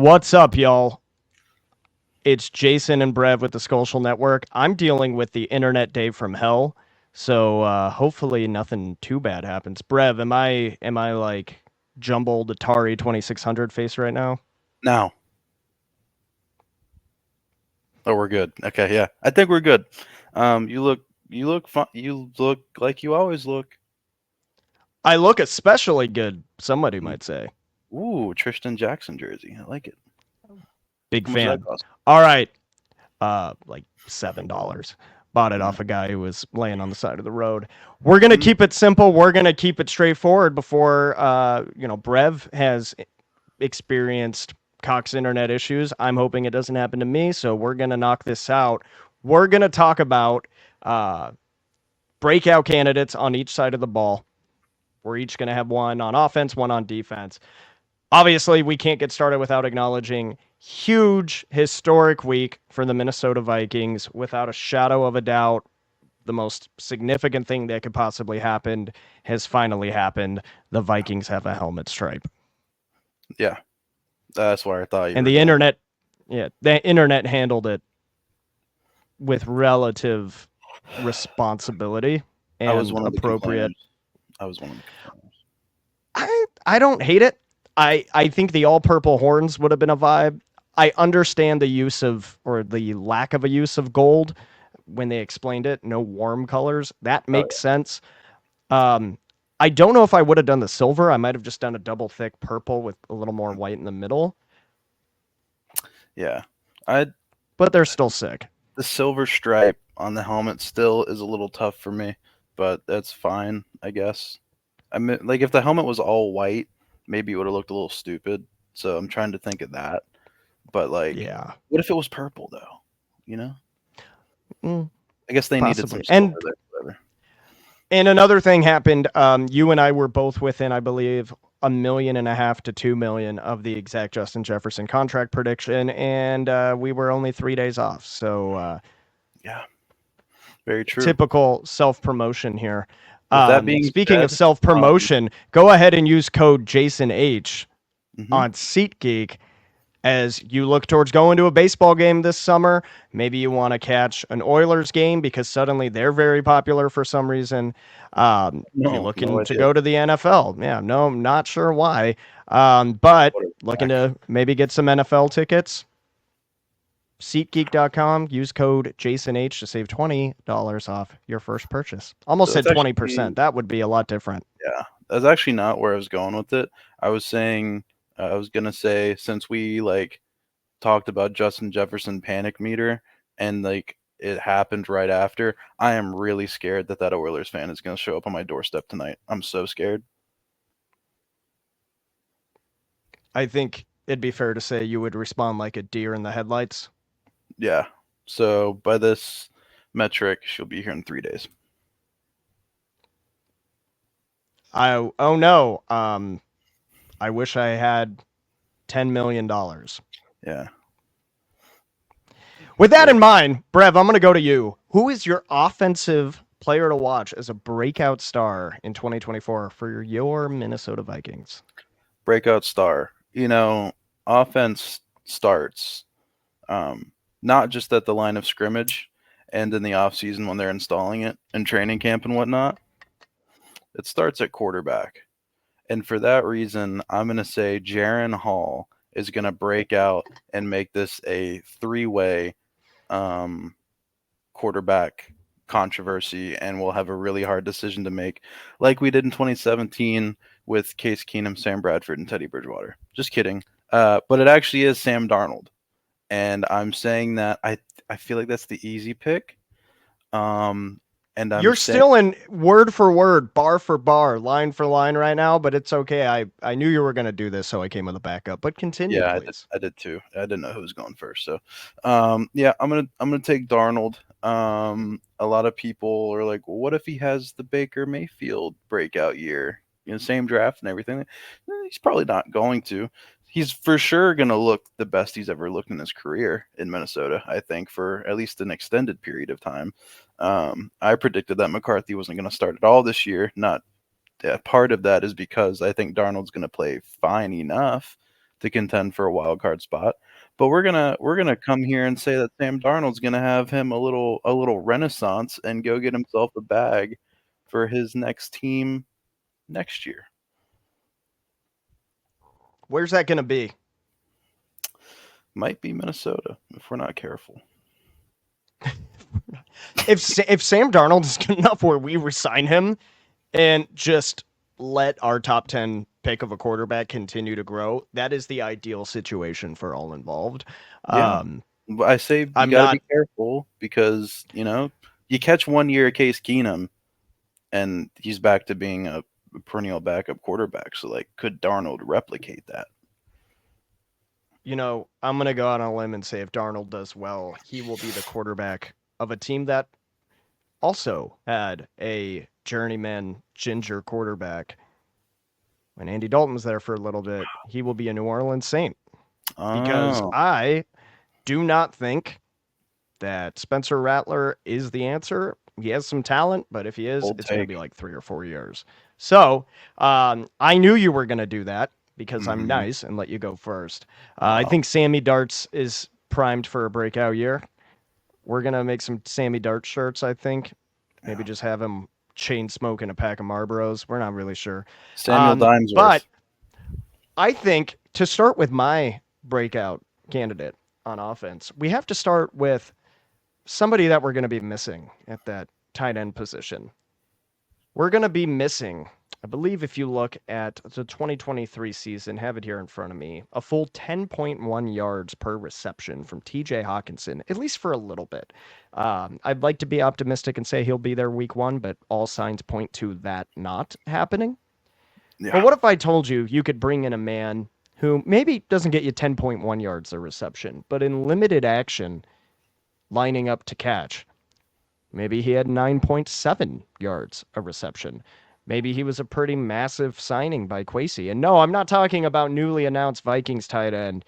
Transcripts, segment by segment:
What's up, y'all? It's Jason and Brev with the Skolcial Network. I'm dealing with the internet day from hell, so hopefully nothing too bad happens. Brev, am I like jumbled Atari 2600 face right now? Now. Oh, we're good. Okay, yeah. I think we're good. You look fun. You look like you always look. I look especially good, somebody Mm. might say. Ooh, Tristan Jackson jersey. I like it. Big How much did that fan. cost? All right, like $7. Bought it Mm. off a guy who was laying on the side of the road. We're gonna Mm. keep it simple. We're gonna keep it straightforward. Before Brev has experienced Cox internet issues. I'm hoping it doesn't happen to me. So we're gonna knock this out. We're gonna talk about breakout candidates on each side of the ball. We're each gonna have one on offense, one on defense. Obviously, we can't get started without acknowledging huge historic week for the Minnesota Vikings. Without a shadow of a doubt, the most significant thing that could possibly happen has finally happened. The Vikings have a helmet stripe. Yeah, that's where I thought you And were the going. internet handled it with relative responsibility I was and one of the appropriate. complainers. I was one of the complainers. I don't hate it. I think the all purple horns would have been a vibe. I understand the use of or the lack of a use of gold when they explained it. No warm colors. That Oh makes sense. Um, I don't know if I would have done the silver. I might have just done a double thick purple with a little more white in the middle, yeah. I but they're still sick. The silver stripe on the helmet still is a little tough for me, but that's fine, I guess. I mean, like if the helmet was all white, maybe it would have looked a little stupid. So I'm trying to think of that. But like, Yeah, what if it was purple though? You know, mm, I guess they needed possibly. some silver there. Whatever. And another thing happened. You and I were both within, I believe, 1.5 million to 2 million of the exact Justin Jefferson contract prediction, and we were only 3 days off. So Yeah, very true. typical self promotion here. With that being Speaking of said, self promotion, go ahead and use code Jason H mhm. on SeatGeek as you look towards going to a baseball game this summer. Maybe you want to catch an Oilers game because suddenly they're very popular for some reason. If you're No looking to idea. go to the NFL, yeah, no, I'm not sure why. But What a looking whack. to maybe get some NFL tickets, SeatGeek.com, use code JasonH to save $20 off your first purchase. Almost So that's said actually 20%. That would be a lot different. Yeah, that's actually not where I was going with it. I was saying, I was gonna say since we like talked about Justin Jefferson panic meter and like it happened right after, I am really scared that Oilers fan is gonna show up on my doorstep tonight. I'm so scared. I think it'd be fair to say you would respond like a deer in the headlights. Yeah. So by this metric, she'll be here in 3 days. Oh no. I wish I had $10 million. Yeah. With that Very in mind, Brev, I'm going to go to you. Who is your offensive player to watch as a breakout star in 2024 for your Minnesota Vikings? breakout star. Offense starts not just at the line of scrimmage and in the off season when they're installing it and training camp and whatnot. It starts at quarterback. And for that reason, I'm going to say Jaron Hall is going to break out and make this a three-way um, quarterback controversy, and we'll have a really hard decision to make, like we did in 2017 with Case Keenum, Sam Bradford, and Teddy Bridgewater. Just kidding. But it actually is Sam Darnold, and I'm saying that I feel like that's the easy pick. Um, and I'm You're saying, still in word for word, bar for bar, line for line right now, but it's okay. I knew you were going to do this, so I came with a backup. But continue, yeah, please. I did too. I didn't know who was going first, so yeah, I'm gonna take Darnold. A lot of people are like, well, what if he has the Baker Mayfield breakout year? Same draft and everything. He's probably not going to. He's for sure going to look the best he's ever looked in his career in Minnesota, I think, for at least an extended period of time. I predicted that McCarthy wasn't going to start at all this year. Not Part of that is because I think Darnold's going to play fine enough to contend for a wild card spot. But we're gonna come here and say that Sam Darnold's gonna have him a little renaissance and go get himself a bag for his next team next year. Where's that going to be? Might be Minnesota if we're not careful. If Sam Darnold is good enough where we resign him and just let our top 10 pick of a quarterback continue to grow, that is the ideal situation for all involved. Yeah. But I say you I'm got to not, be careful because, you catch 1 year Case Keenum and he's back to being a perennial backup quarterback. So, like, could Darnold replicate that? I'm going to go out on a limb and say if Darnold does well, he will be the quarterback of a team that also had a journeyman ginger quarterback. When Andy Dalton was there for a little bit, he will be a New Orleans Saint. Because Oh, I do not think that Spencer Rattler is the answer. He has some talent, but if he is, bold it's going to take. be like 3 or 4 years. So I knew you were going to do that because I'm Hmm. nice and let you go first. I Wow. think Sammy Darts is primed for a breakout year. We're going to make some Sammy Darts shirts, I think. Maybe Yeah. just have him chain smoking a pack of Marlboros. We're not really sure. Samuel But Dimesworth. I think to start with my breakout candidate on offense, we have to start with somebody that we're going to be missing at that tight end position. We're going to be missing, I believe, if you look at the 2023 season, have it here in front of me, a full 10.1 yards per reception from TJ Hawkinson, at least for a little bit. I'd like to be optimistic and say he'll be there week one, but all signs point to that not happening. But Yeah. what if I told you you could bring in a man who maybe doesn't get you 10.1 yards a reception, but in limited action, lining up to catch? Maybe he had 9.7 yards a reception. Maybe he was a pretty massive signing by Kwesi. And no, I'm not talking about newly announced Vikings tight end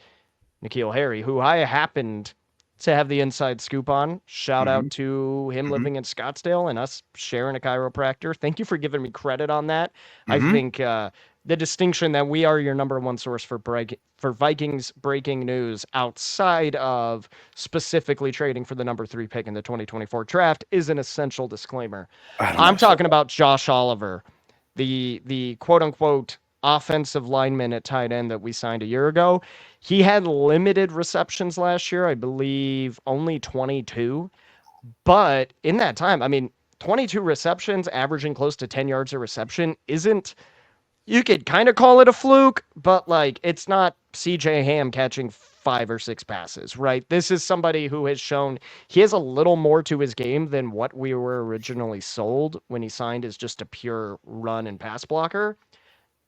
N'Keal Harry, who I happened to have the inside scoop on. Shout Hmm. out to him Hmm. living in Scottsdale and us sharing a chiropractor. Thank you for giving me credit on that. I Hmm. think the distinction that we are your number one source for for Vikings breaking news outside of specifically trading for the number 3 pick in the 2024 draft is an essential disclaimer. I don't I'm know. So talking about Josh Oliver, the quote unquote offensive lineman at tight end that we signed a year ago. He had limited receptions last year, I believe only 22. But in that time, I mean, 22 receptions, averaging close to 10 yards a reception, isn't, you could kind of call it a fluke, but like it's not CJ Ham catching 5 or 6 passes, right? This is somebody who has shown he has a little more to his game than what we were originally sold when he signed as just a pure run and pass blocker.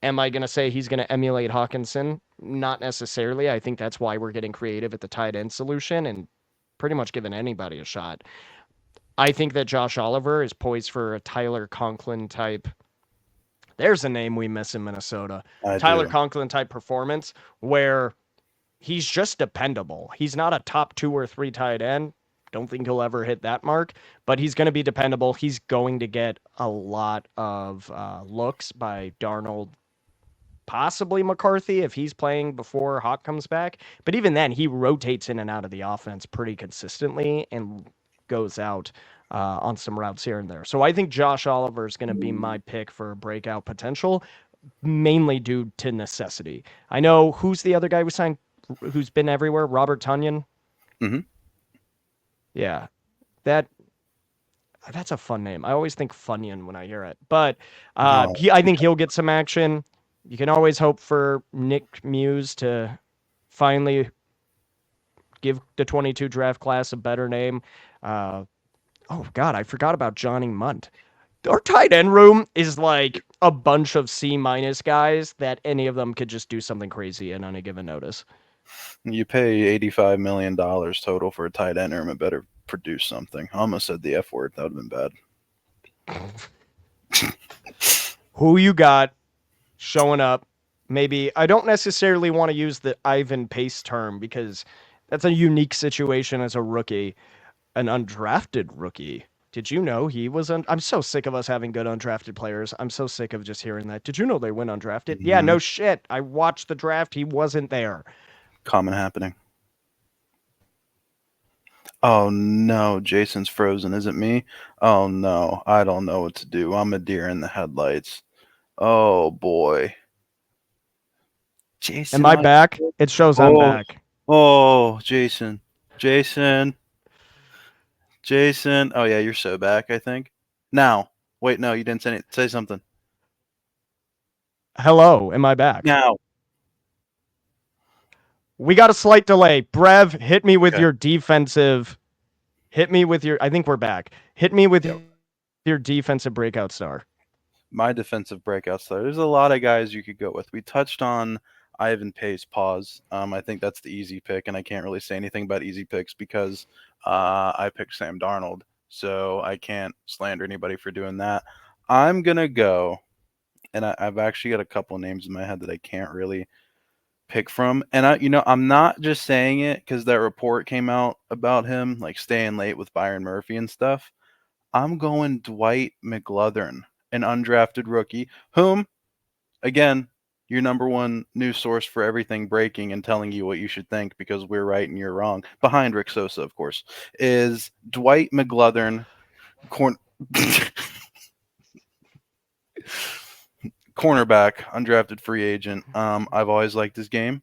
Am I going to say he's going to emulate Hawkinson? Not necessarily. I think that's why we're getting creative at the tight end solution and pretty much giving anybody a shot. I think that Josh Oliver is poised for a Tyler Conklin type. There's a name we miss in Minnesota. I Tyler do. Conklin type performance where he's just dependable. He's not a top 2 or 3 tight end. Don't think he'll ever hit that mark, but he's going to be dependable. He's going to get a lot of looks by Darnold, possibly McCarthy if he's playing before Hawk comes back. But even then, he rotates in and out of the offense pretty consistently and goes out on some routes here and there. So I think Josh Oliver is going to be my pick for breakout potential, mainly due to necessity. I know who's the other guy we signed who's been everywhere? Robert Tunyon. Hmm. Yeah, that that's a fun name. I always think Funyon when I hear it. But No. I think he'll get some action. You can always hope for Nick Muse to finally give the 22 draft class a better name. Uh, oh, God, I forgot about Johnny Munt. Our tight end room is like a bunch of C minus guys that any of them could just do something crazy in on a given notice. You pay $85 million total for a tight end room. It better produce something. I almost said the F word. That would have been bad. Who you got showing up? Maybe I don't necessarily want to use the Ivan Pace term because that's a unique situation as a rookie, an undrafted rookie. Did you know he was I'm so sick of us having good undrafted players. I'm so sick of just hearing that. Did you know they went undrafted? Yeah, Hmm. no shit. I watched the draft. He wasn't there. Common happening. Oh no, Jason's frozen. Is it me? Oh no, I don't know what to do. I'm a deer in the headlights. Oh boy. Am Jason, I I. back? It shows I'm Oh, back. oh, Jason. Jason. Jason. Oh yeah, you're so back, I think. Now. Wait, no, you didn't say say something. Hello, am I back? Now. We got a slight delay. Brev, hit me with Okay. your defensive. Hit me with your. I think we're back. Hit me with Yeah. your defensive breakout star. My defensive breakouts there. There's a lot of guys you could go with. We touched on Ivan Pace. Pause. I think that's the easy pick, and I can't really say anything about easy picks because I picked Sam Darnold, so I can't slander anybody for doing that. I'm gonna go, and I've actually got a couple names in my head that I can't really pick from, and I'm not just saying it because that report came out about him like staying late with Byron Murphy and stuff. I'm going Dwight McGlothern, an undrafted rookie, whom, again, your number one news source for everything breaking and telling you what you should think because we're right and you're wrong, behind Rick Sosa, of course, is Dwight McGlothern, corn- cornerback, undrafted free agent. I've always liked his game.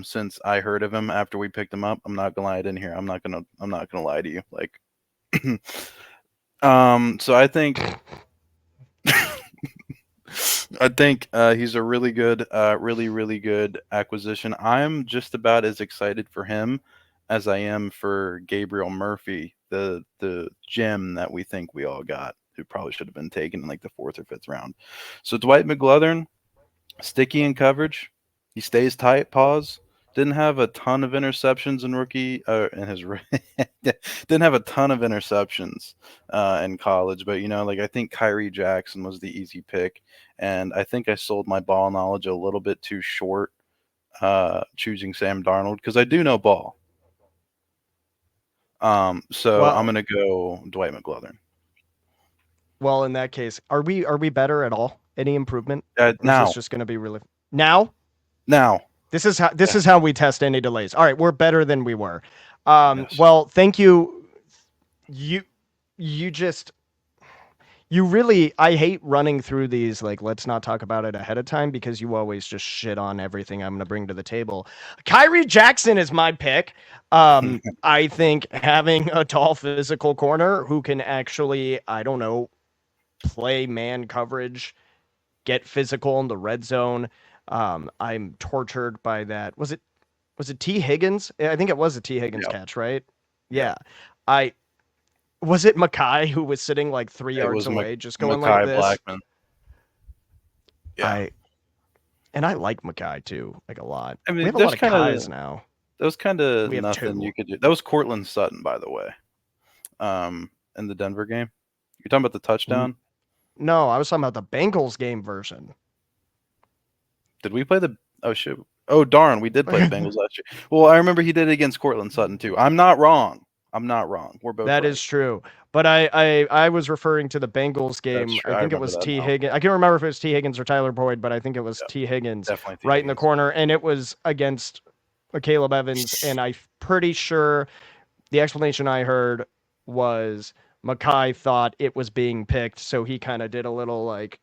Since I heard of him after we picked him up, I'm not gonna lie, I didn't hear. I'm not gonna lie to you. Like, so I think he's a really good, really good acquisition. I'm just about as excited for him as I am for Gabriel Murphy, the gem that we think we all got, who probably should have been taken in like the fourth or fifth round. So Dwight McGlothern, sticky in coverage, he stays tight. Pause. Didn't have a ton of interceptions in rookie in his didn't have a ton of interceptions in college, but like I think Kyrie Jackson was the easy pick, and I think I sold my ball knowledge a little bit too short choosing Sam Darnold because I do know ball. So I'm Well, gonna go Dwight McGlothern. well, in that case, are we better at all? Any improvement, or is this Now, just going to be really now? now, This yeah, is how we test any delays. All right, we're better than we were. yes. Well, thank you. You you just you really I hate running through these like let's not talk about it ahead of time because you always just shit on everything I'm going to bring to the table. Kyrie Jackson is my pick. I think having a tall physical corner who can actually I don't know play man coverage, get physical in the red zone. I'm tortured by that. Was it T Higgins? I think it was a T Higgins Yep, catch, right? yep. Yeah. I was it Mackay who was sitting like 3 yards It was away, just going like Makai this. Blackman. Yeah. I and I like Mackay too, like a lot. I We mean, have a lot of Kais now. that was kind of We have nothing you two. could do. That was Cortland Sutton, by the way, in the Denver game. You're talking about the touchdown? No, I was talking about the Bengals game version. Did we play the? Oh shit! Oh darn, we did play the Bengals last year. Well, I remember he did it against Cortland Sutton too. I'm not wrong. I'm not wrong. We're both That right. is true. But I was referring to the Bengals That's game. true. I I think it remember was that T. now. Higgins. I can't remember if it was T. Higgins or Tyler Boyd, but I think it was Yeah, T. Higgins definitely T. right in the Higgins. corner. And it was against Caleb Evans. And I'm pretty sure the explanation I heard was Mackay thought it was being picked. So he kind of did a little like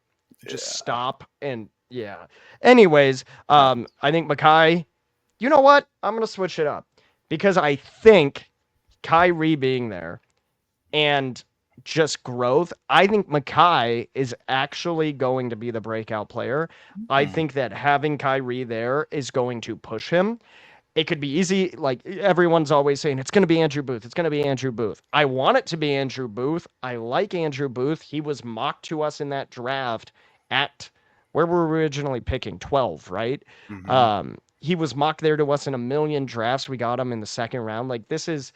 just Yeah, stop. And yeah. Anyways, happens. I think Mackay, you know what? I'm going to switch it up because I think Kyrie being there and just growth, I think Mackay is actually going to be the breakout player. I Mm, think that having Kyrie there is going to push him. It could be easy. Like everyone's always saying, it's going to be Andrew Booth. It's going to be Andrew Booth. I want it to be Andrew Booth. I like Andrew Booth. He was mocked to us in that draft at where we were originally picking 12, right? mm-hmm. He was mocked there to us in a million drafts. We got him in the second round. Like this is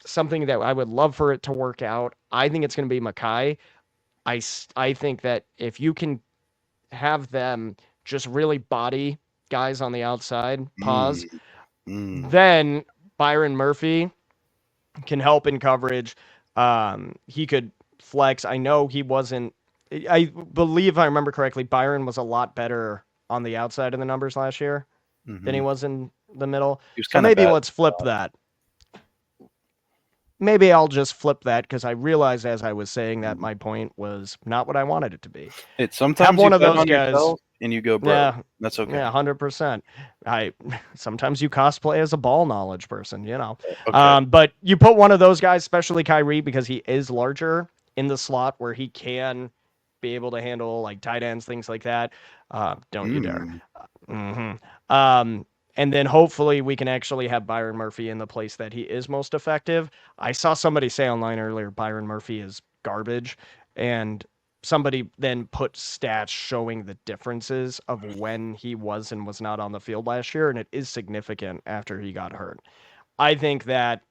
something that I would love for it to work out. I think it's going to be Mackay. I think that if you can have them just really body guys on the outside, Mm, pause, mm. then Byron Murphy can help in coverage. He could flex. I know he wasn't. I believe, if I remember correctly, Byron was a lot better on the outside of the numbers last year than he Hmm. was in the middle. He was So kind of maybe bad. let's flip that. Maybe I'll just flip that because I realized as I was saying that my point was not what I wanted it to be. Have Sometimes you one of bet those on guys. yourself and you go broke. Yeah, That's okay. yeah, 100%. I sometimes you cosplay as a ball knowledge person. Okay. But you put one of those guys, especially Kyrie, because he is larger in the slot where he can be able to handle like tight ends, things like that. Don't you dare. Mm. Um, and then hopefully we can actually have Byron Murphy in the place that he is most effective. I saw somebody say online earlier Byron Murphy is garbage, and somebody then put stats showing the differences of when he was and was not on the field last year, and it is significant after he got hurt. I think that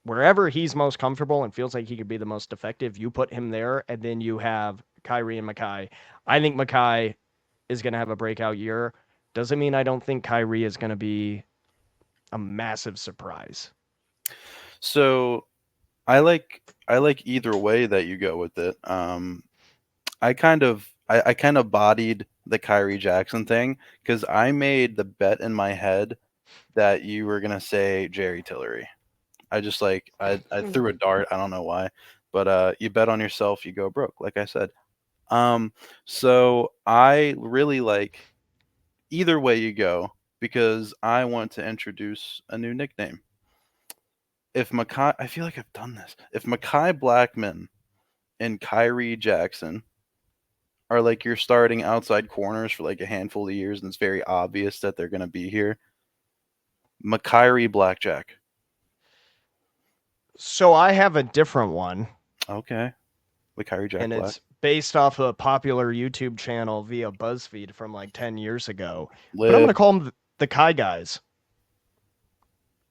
wherever he's most comfortable and feels like he could be the most effective, you put him there, and then you have Kyrie and Makai. I think Makai is going to have a breakout year. Doesn't mean I don't think Kyrie is going to be a massive surprise. So I like either way that you go with it. I kind of bodied the Kyrie Jackson thing because I made the bet in my head that you were gonna say Jerry Tillery. I just like I threw a dart. I don't know why, but you bet on yourself, you go broke. Like I said. Um, so I really like either way you go because I want to introduce a new nickname. If Makai, I feel like I've done this. If Makai Blackman and Kyrie Jackson are like your starting outside corners for like a handful of years, and it's very obvious that they're going to be here. Makai Blackjack. So I have a different one, Okay, Makai Jack and Black. it's based off a popular YouTube channel via BuzzFeed from like 10 years ago. But I'm going Live. to call them the Kai guys.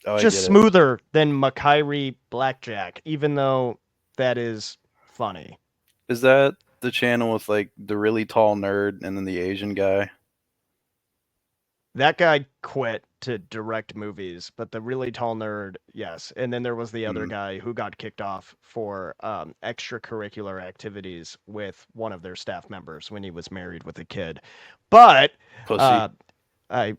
Oh, I Just get it. smoother than Makai Blackjack, even though that is funny. Is that the channel with like the really tall nerd and then the Asian guy? That guy quit to direct movies, but the really tall nerd, yes. And then there was the other Mm, guy who got kicked off for extracurricular activities with one of their staff members when he was married with a kid. But pussy. uh, I,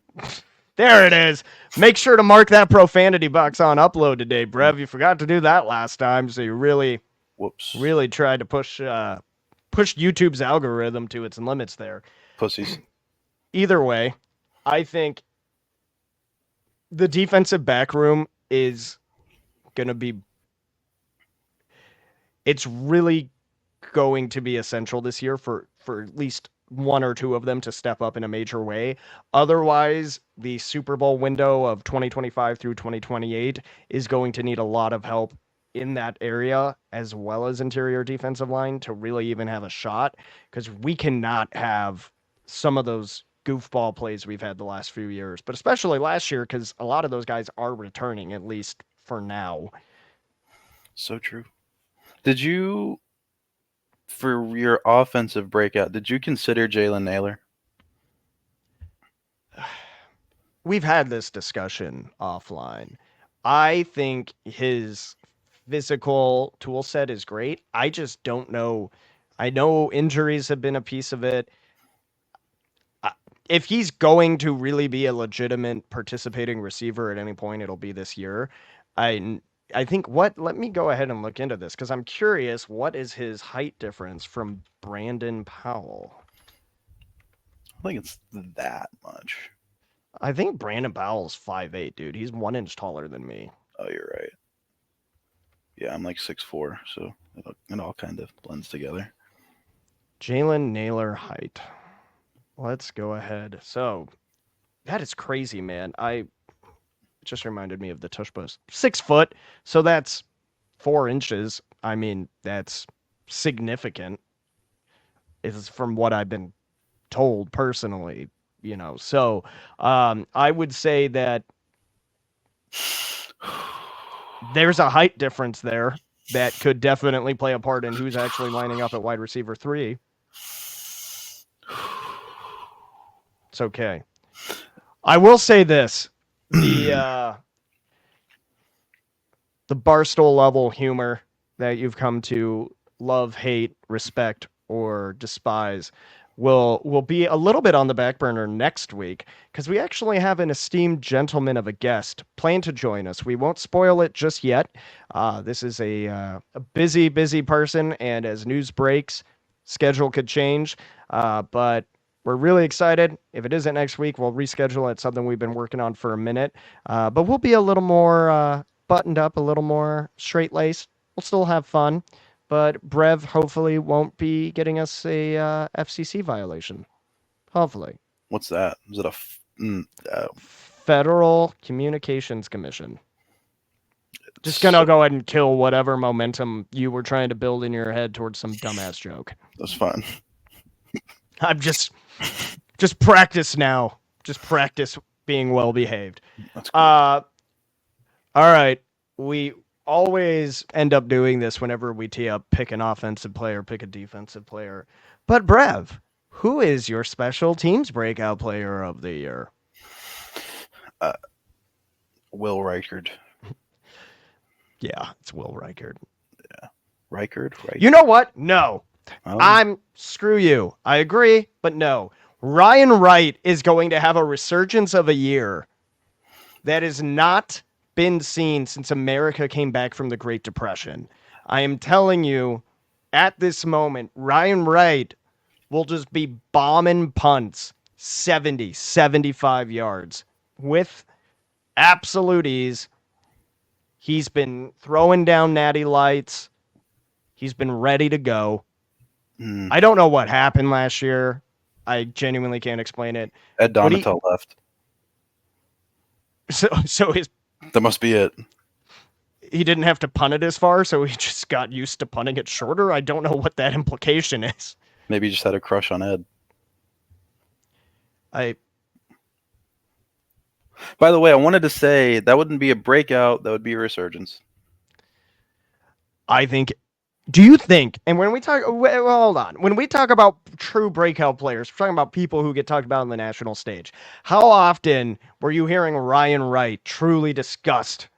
there it is. Make sure to mark that profanity box on upload today, Brev. You forgot to do that last time, so you really, Whoops. really tried to push YouTube's algorithm to its limits there. Pussies. Either way, I think the defensive back room is going to be it's really going to be essential this year for at least one or two of them to step up in a major way. Otherwise, the Super Bowl window of 2025 through 2028 is going to need a lot of help in that area as well as interior defensive line to really even have a shot because we cannot have some of those goofball plays we've had the last few years, but especially last year because a lot of those guys are returning at least for now. So true. Did you, for your offensive breakout, did you consider Jalen Naylor? We've had this discussion offline. I think his physical tool set is great. I just don't know. I know injuries have been a piece of it. If he's going to really be a legitimate participating receiver at any point, it'll be this year. I think what let me go ahead and look into this because I'm curious what is his height difference from Brandon Powell? I think it's that much. I think Brandon Powell's 5'8", dude. He's 1 inch taller than me. Oh, you're right. Yeah, I'm like 6'4", so it all kind of blends together. Jalen Naylor height. Let's go ahead. So that is crazy, man. I just reminded me of the tush push. 6 foot. So that's 4 inches. I mean, that's significant. Is from what I've been told personally. So I would say that there's a height difference there that could definitely play a part in who's actually lining up at wide receiver 3. It's okay. I will say this: the Barstool level humor that you've come to love, hate, respect, or despise will be a little bit on the back burner next week because we actually have an esteemed gentleman of a guest planned to join us. We won't spoil it just yet. This is a busy person, and as news breaks, schedule could change. But we're really excited. If it isn't next week, we'll reschedule it. It's something we've been working on for a minute. But we'll be a little more buttoned up, a little more straight laced. We'll still have fun, but Brev hopefully won't be getting us a FCC violation. Hopefully. What's that? Is it a Federal Communications Commission. Just gonna go ahead and kill whatever momentum you were trying to build in your head towards some dumbass joke. That's fine. I'm just practice now. Just practice being well behaved. That's cool. All right. We always end up doing this whenever we tee up pick an offensive player, pick a defensive player. But Brev, who is your special teams breakout player of the year? Will Reichard. Yeah, it's Will Reichard. Yeah. Reichard? You know what? No. Screw you. I agree, but no. Ryan Wright is going to have a resurgence of a year that has not been seen since America came back from the Great Depression. I am telling you, at this moment, Ryan Wright will just be bombing punts 70, 75 yards with absolute ease. He's been throwing down natty lights. He's been ready to go. I don't know what happened last year. I genuinely can't explain it. Ed Donatel left. So that must be it. He didn't have to punt it as far, so he just got used to punting it shorter. I don't know what that implication is. Maybe he just had a crush on Ed. By the way, I wanted to say that wouldn't be a breakout. That would be a resurgence. Do you think, and when we talk, well, hold on. When we talk about true breakout players, we're talking about people who get talked about on the national stage. How often were you hearing Ryan Wright truly discussed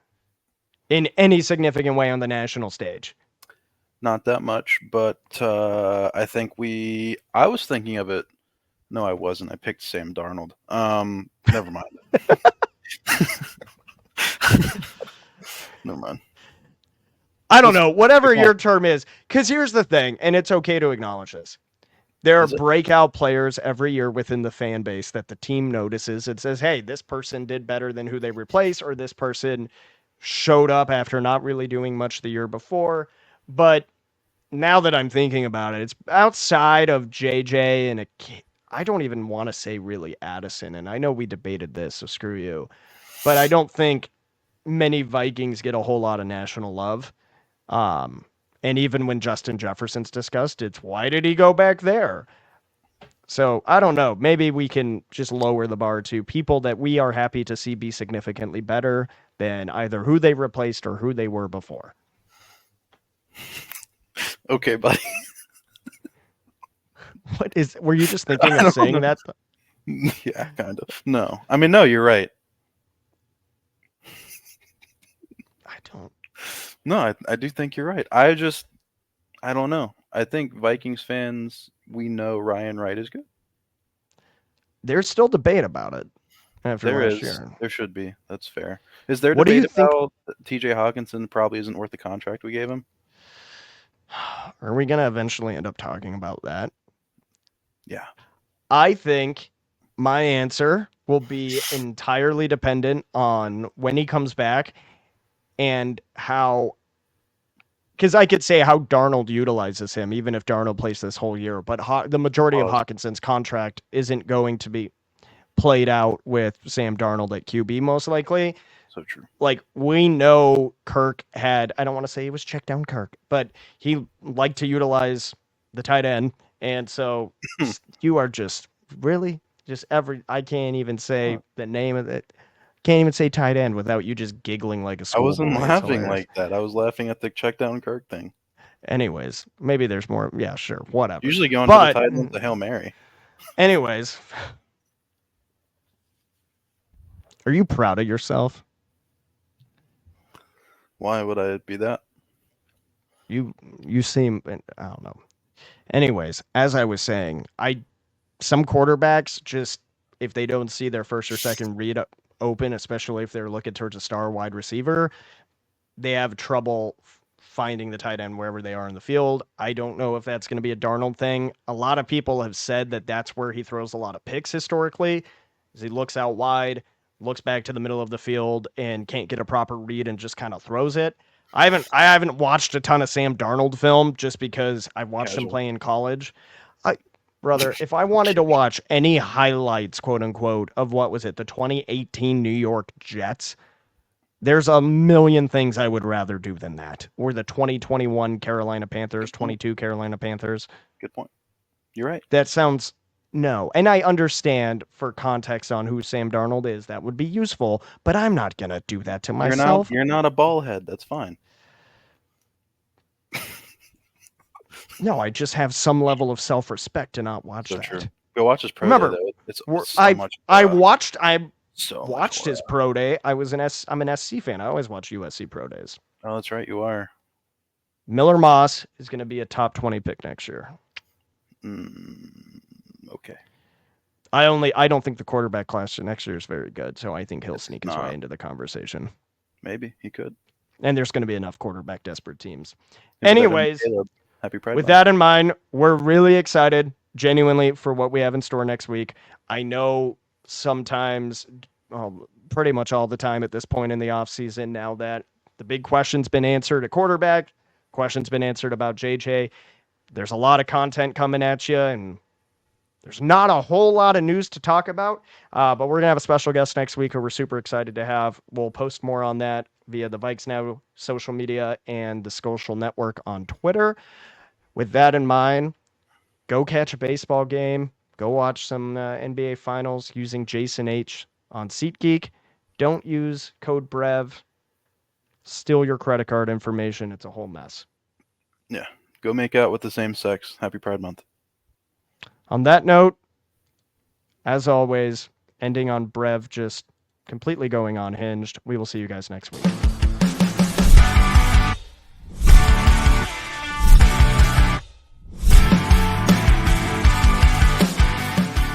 in any significant way on the national stage? Not that much, but I think I was thinking of it. No, I wasn't. I picked Sam Darnold. Never mind. Never mind. I don't know. Whatever your term is, because here's the thing, and it's okay to acknowledge this. There are breakout players every year within the fan base that the team notices. It says, hey, this person did better than who they replaced, or this person showed up after not really doing much the year before. But now that I'm thinking about it, it's outside of JJ and I don't even want to say really Addison. And I know we debated this, so screw you. But I don't think many Vikings get a whole lot of national love. And even when Justin Jefferson's discussed, it's why did he go back there? So I don't know. Maybe we can just lower the bar to people that we are happy to see be significantly better than either who they replaced or who they were before. Okay, buddy. Were you just thinking of saying that? Yeah, kind of. No. I mean, no, you're right. No, I do think you're right. I don't know. I think Vikings fans, we know Ryan Wright is good. There's still debate about it after last year. There should be. That's fair. Is there debate about TJ Hawkinson probably isn't worth the contract we gave him? Are we going to eventually end up talking about that? Yeah. I think my answer will be entirely dependent on when he comes back and how, because I could say how Darnold utilizes him, even if Darnold plays this whole year. But the majority of Hawkinson's contract isn't going to be played out with Sam Darnold at QB, most likely. So true. Like, we know Kirk had, I don't want to say he was check down Kirk, but he liked to utilize the tight end. And so you are just really just I can't even say the name of it. Can't even say tight end without you just giggling like a schoolboy. I wasn't laughing like that. I was laughing at the check down Kirk thing. Anyways, maybe there's more. Yeah, sure. Whatever. Usually going to the tight end to Hail Mary. Anyways. Are you proud of yourself? Why would I be that? You seem, I don't know. Anyways, as I was saying, some quarterbacks just, if they don't see their first or second read open, especially if they're looking towards a star wide receiver, they have trouble finding the tight end wherever they are in the field. I don't know if that's going to be a Darnold thing. A lot of people have said that that's where he throws a lot of picks historically, as he looks out wide, looks back to the middle of the field, and can't get a proper read and just kind of throws it. I haven't watched a ton of Sam Darnold film just because I watched him Casual. play in college. Brother, if I wanted to watch any highlights, quote unquote, of what was it, the 2018 New York Jets, there's a million things I would rather do than that. Or the 2021 Carolina Panthers, 22 Carolina Panthers. Good point. You're right. That sounds no. And I understand for context on who Sam Darnold is, that would be useful, but I'm not going to do that to myself. You're not a ball head. That's fine. No, I just have some level of self-respect to not watch that. True. Go watch his pro Remember, day, though. It's so I much. watched So watched his pro day. I'm an SC fan. I always watch USC pro days. Oh, that's right. You are. Miller Moss is going to be a top 20 pick next year. Okay. I don't think the quarterback class next year is very good, so I think he'll sneak his not. way into the conversation. Maybe he could. And there's going to be enough quarterback desperate teams. Maybe Anyways, happy Pride with Month. that in mind, we're really excited, genuinely, for what we have in store next week. I know sometimes, pretty much all the time at this point in the offseason now that the big question's been answered at quarterback, question's been answered about JJ. There's a lot of content coming at you, and there's not a whole lot of news to talk about, but we're going to have a special guest next week who we're super excited to have. We'll post more on that via the Vikes Now social media and the Skolcial Network on Twitter. With that in mind, go catch a baseball game. Go watch some NBA Finals using Jason H. on SeatGeek. Don't use code Brev. Steal your credit card information. It's a whole mess. Yeah. Go make out with the same sex. Happy Pride Month. On that note, as always, ending on Brev just completely going unhinged. We will see you guys next week.